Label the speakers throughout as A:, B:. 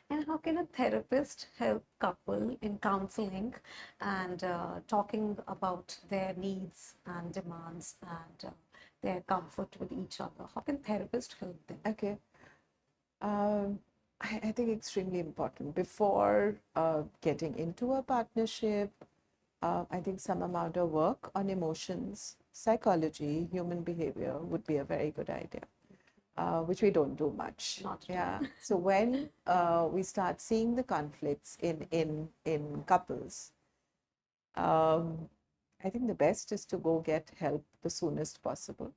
A: And how can a therapist help couple in counseling and talking about their needs and demands and their comfort with each other? How can therapists help them?
B: Okay. Um, I think extremely important. Before getting into a partnership, I think some amount of work on emotions, psychology, human behavior would be a very good idea, which we don't do much.
A: Not at
B: Yeah.
A: all.
B: So when we start seeing the conflicts in couples, um, I think the best is to go get help the soonest possible.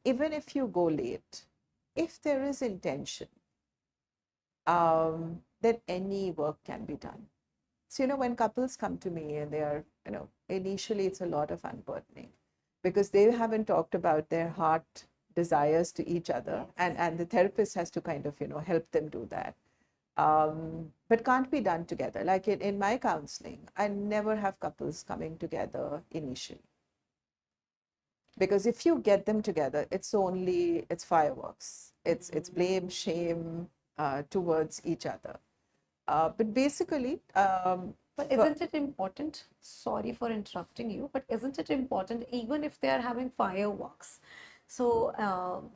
B: Even if you go late, if there is intention, then any work can be done. So, when couples come to me and they are, initially it's a lot of unburdening because they haven't talked about their heart desires to each other,
A: Yes.
B: and the therapist has to kind of, help them do that. But can't be done together. Like in my counseling, I never have couples coming together initially. Because if you get them together, it's fireworks. It's blame, shame towards each other. But basically,
A: But isn't it important? Sorry for interrupting you, but isn't it important even if they are having fireworks? So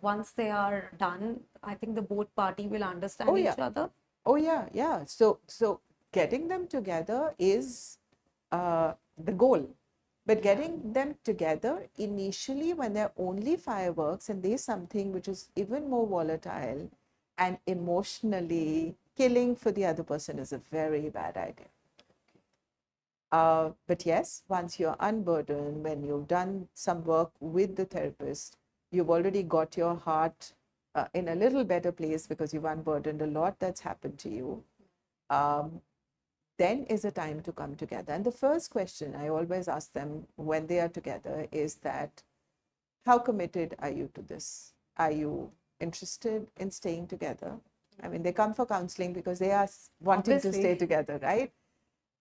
A: once they are done, I think the both party will
B: oh
A: understand
B: yeah,
A: each other.
B: oh yeah, yeah. So getting them together is the goal. But
A: Yeah.
B: getting them together initially when they're only fireworks and there's something which is even more volatile and emotionally killing for the other person is a very bad idea. But yes, once you're unburdened, when you've done some work with the therapist, you've already got your heart in a little better place because you've unburdened a lot that's happened to you. Um, then is a time to come together. And the first question I always ask them when they are together is that, how committed are you to this? Are you interested in staying together? I mean, they come for counseling because they are wanting to stay
A: Obviously.
B: together, right?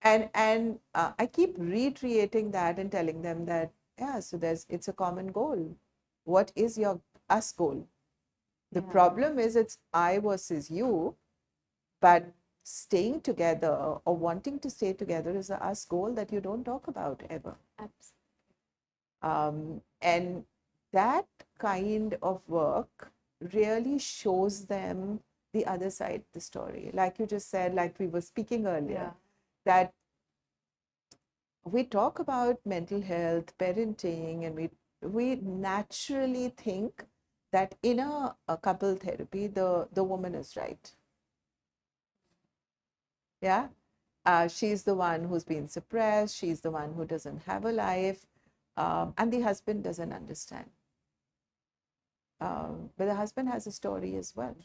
B: And I keep reiterating that and telling them that, yeah, so it's a common goal. What is your us goal? The
A: Yeah,
B: problem is it's I versus you, but staying together or wanting to stay together is a us goal that you don't talk about ever.
A: absolutely.
B: And that kind of work really shows them the other side of the story. Like you just said, like we were speaking earlier,
A: Yeah.
B: that we talk about mental health, parenting, and we naturally think that in a couple therapy, the woman is right. Yeah. She's the one who's been suppressed. She's the one who doesn't have a life. And the husband doesn't understand. But the husband has a story as well.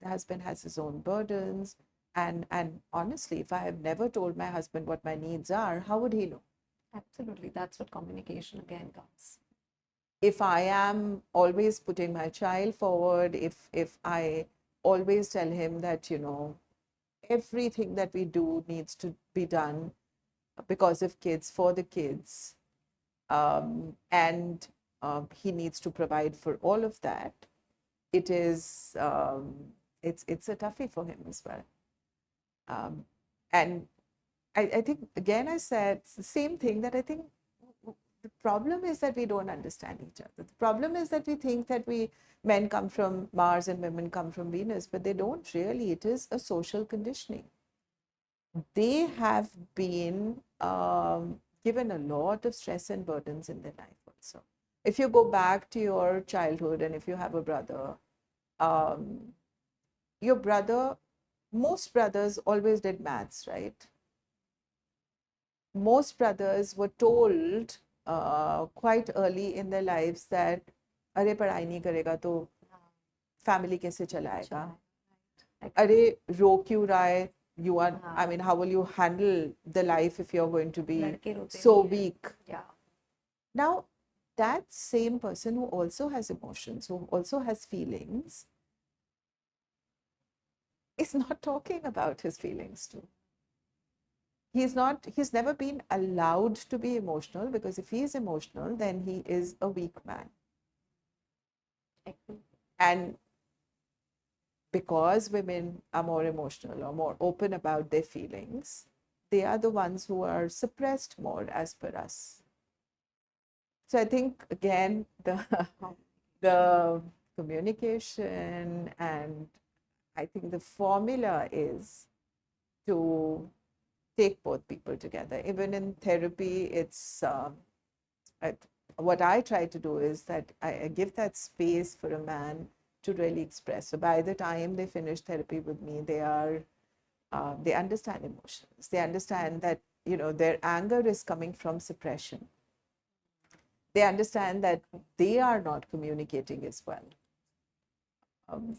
B: The husband has his own burdens. And honestly, if I have never told my husband what my needs are, how would he know?
A: Absolutely. That's what communication again comes.
B: If I am always putting my child forward, if I always tell him that, everything that we do needs to be done because of kids, for the kids, and he needs to provide for all of that, it is it's a toughie for him as well. And I think again I said it's the same thing, that I think the problem is that we don't understand each other. The problem is that we think that men come from Mars and women come from Venus, but they don't really. It is a social conditioning. They have been given a lot of stress and burdens in their life also. If you go back to your childhood and if you have a brother, um, your brother, most brothers always did maths, right? Most brothers were told quite early in their lives that अरे पढ़ाई नहीं करेगा तो family कैसे चलाएगा, अरे रो क्यों रहा है, you are, I mean, how will you handle the life if you're going to be so weak?
A: Yeah.
B: Now, that same person who also has emotions, who also has feelings, is not talking about his feelings too. He's never been allowed to be emotional, because if he is emotional, then he is a weak man. And because women are more emotional or more open about their feelings, they are the ones who are suppressed more as per us. So I think again the communication, and I think the formula is to take both people together. Even in therapy, it's what I try to do is that I give that space for a man to really express. So by the time they finish therapy with me, they understand emotions. They understand that their anger is coming from suppression. They understand that they are not communicating as well. Um,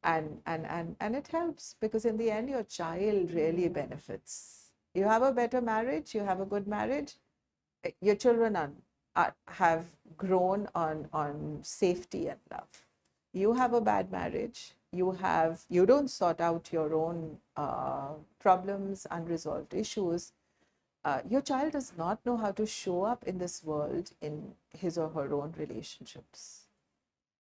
B: and it helps because in the end, your child really benefits. You have a better marriage, you have a good marriage, your children have grown on safety and love. You have a bad marriage, you don't sort out your own problems, unresolved issues. Your child does not know how to show up in this world in his or her own relationships.